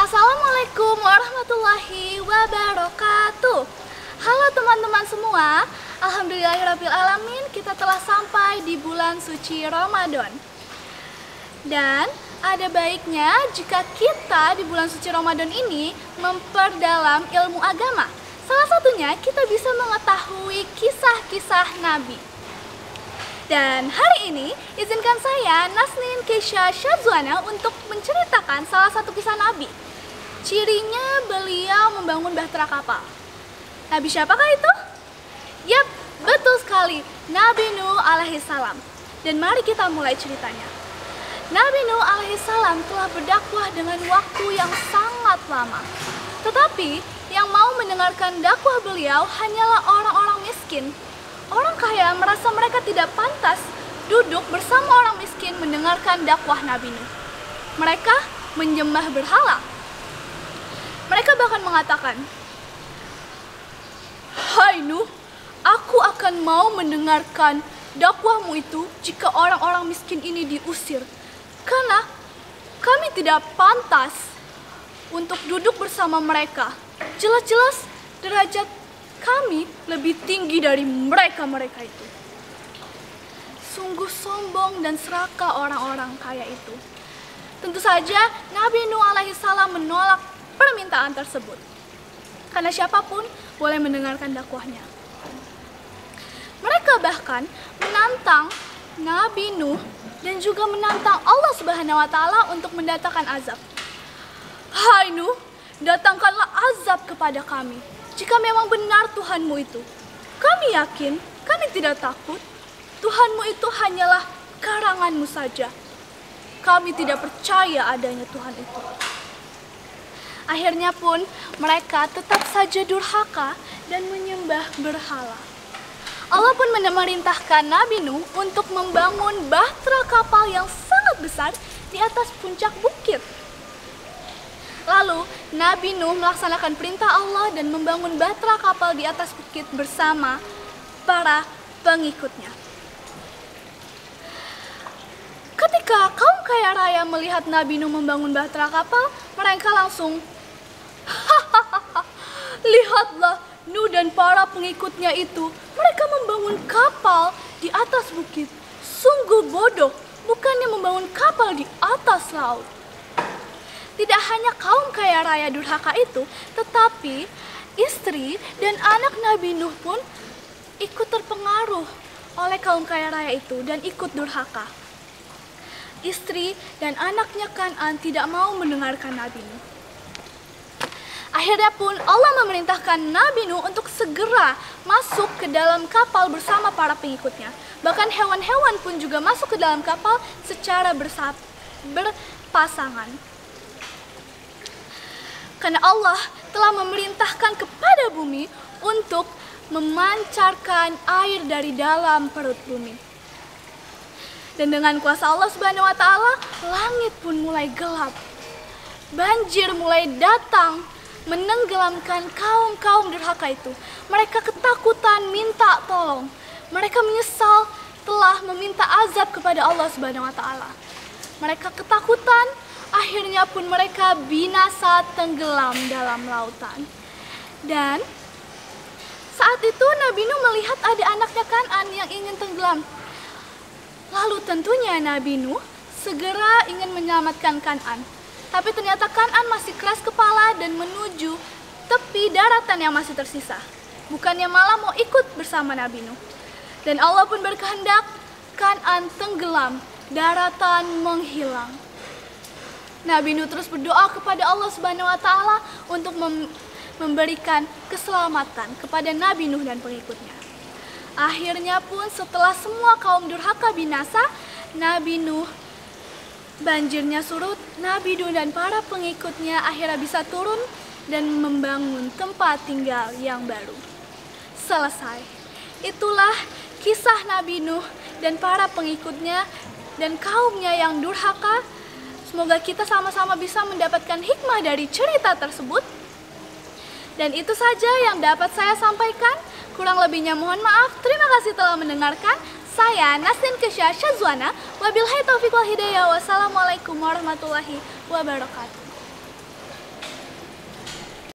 Assalamualaikum warahmatullahi wabarakatuh. Halo teman-teman semua. Alhamdulillahirrabbilalamin, kita telah sampai di bulan suci Ramadan. Dan ada baiknya jika kita di bulan suci Ramadan ini memperdalam ilmu agama. Salah satunya kita bisa mengetahui kisah-kisah Nabi. Dan hari ini izinkan saya Nasnin Keisha Syazwana untuk menceritakan salah satu kisah Nabi. Cirinya beliau membangun bahtera kapal. Nabi siapakah itu? Yap, betul sekali, Nabi Nuh alaihissalam. Dan mari kita mulai ceritanya. Nabi Nuh alaihissalam telah berdakwah dengan waktu yang sangat lama. Tetapi yang mau mendengarkan dakwah beliau hanyalah orang-orang miskin. Orang kaya merasa mereka tidak pantas duduk bersama orang miskin mendengarkan dakwah Nabi Nuh. Mereka menyembah berhala. Mereka bahkan mengatakan, "Hai Nuh, aku akan mau mendengarkan dakwahmu itu jika orang-orang miskin ini diusir. Karena kami tidak pantas untuk duduk bersama mereka. Jelas-jelas derajat kami lebih tinggi dari mereka itu." Sungguh sombong dan serakah orang-orang kaya itu. Tentu saja Nabi Nuh alaihissalam menolak permintaan tersebut. Karena siapapun boleh mendengarkan dakwahnya. Mereka bahkan menantang Nabi Nuh dan juga menantang Allah Subhanahu wa Ta'ala untuk mendatangkan azab. "Hai Nuh, datangkanlah azab kepada kami. Jika memang benar Tuhanmu itu, kami yakin, kami tidak takut. Tuhanmu itu hanyalah karanganmu saja. Kami tidak percaya adanya Tuhan itu." Akhirnya pun mereka tetap saja durhaka dan menyembah berhala. Allah pun memerintahkan Nabi Nuh untuk membangun bahtera kapal yang sangat besar di atas puncak bukit. Lalu Nabi Nuh melaksanakan perintah Allah dan membangun bahtera kapal di atas bukit bersama para pengikutnya. Ketika kaum kaya raya melihat Nabi Nuh membangun bahtera kapal, mereka langsung, "Lihatlah, Nuh dan para pengikutnya itu, mereka membangun kapal di atas bukit. Sungguh bodoh, bukannya membangun kapal di atas laut." Tidak hanya kaum kaya raya durhaka itu, tetapi istri dan anak Nabi Nuh pun ikut terpengaruh oleh kaum kaya raya itu dan ikut durhaka. Istri dan anaknya Kan'an tidak mau mendengarkan Nabi Nuh. Akhirnya pun Allah memerintahkan Nabi Nuh untuk segera masuk ke dalam kapal bersama para pengikutnya. Bahkan hewan-hewan pun juga masuk ke dalam kapal secara berpasangan. Karena Allah telah memerintahkan kepada bumi untuk memancarkan air dari dalam perut bumi. Dan dengan kuasa Allah Subhanahu wa Ta'ala, langit pun mulai gelap. Banjir mulai datang menenggelamkan kaum-kaum durhaka itu. Mereka ketakutan minta tolong. Mereka menyesal telah meminta azab kepada Allah Subhanahu wa Ta'ala. Mereka ketakutan, akhirnya pun mereka binasa tenggelam dalam lautan. Dan saat itu Nabi Nuh melihat ada anaknya Kan'an yang ingin tenggelam. Lalu tentunya Nabi Nuh segera ingin menyelamatkan Kan'an. Tapi ternyata Kan'an masih keras kepala dan menuju tepi daratan yang masih tersisa. Bukannya malah mau ikut bersama Nabi Nuh. Dan Allah pun berkehendak Kan'an tenggelam, daratan menghilang. Nabi Nuh terus berdoa kepada Allah Subhanahu wa Ta'ala untuk memberikan keselamatan kepada Nabi Nuh dan pengikutnya. Akhirnya pun setelah semua kaum durhaka binasa, Nabi Nuh banjirnya surut, Nabi Nuh dan para pengikutnya akhirnya bisa turun dan membangun tempat tinggal yang baru. Selesai. Itulah kisah Nabi Nuh dan para pengikutnya dan kaumnya yang durhaka. Semoga kita sama-sama bisa mendapatkan hikmah dari cerita tersebut. Dan itu saja yang dapat saya sampaikan. Kurang lebihnya mohon maaf. Terima kasih telah mendengarkan. Saya Nasnin Keisha Syazwana. Wabillahi taufiq wal hidayah. Wassalamualaikum warahmatullahi wabarakatuh.